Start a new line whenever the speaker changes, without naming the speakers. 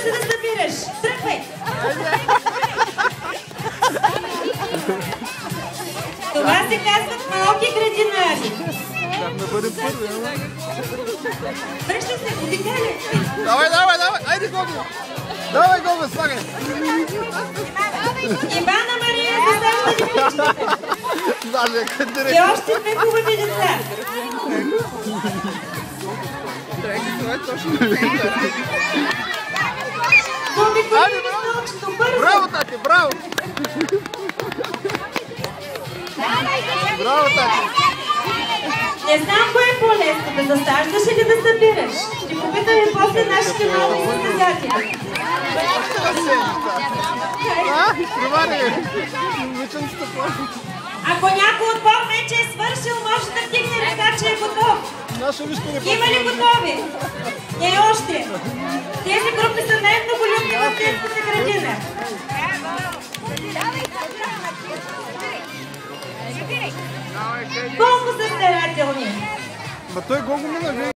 се да събираш. Тръгвай! Това се казват малки градинари.
Да бъдем първи, ама.
Връщай се, обикали.
Давай! Айде, Гоги! Давай, Гоги, слагай!
Ивана Мария, заставя да ги
Даже,
и още две хубави деца.
Браво, тати, браво! Браво, тати!
Не знам кое е по-лесно, да засаждаш или да събираш. Ще попитаме после нашите малки състезатели.
Привари! Мъченцата по...
Ако някой отбор вече е свършил, може да вдигне ръка, че е готов. Има ли готови? Не още. Тези групи са най-многолюбни в детската градина. Колко са старателни?
Ма той Гого мина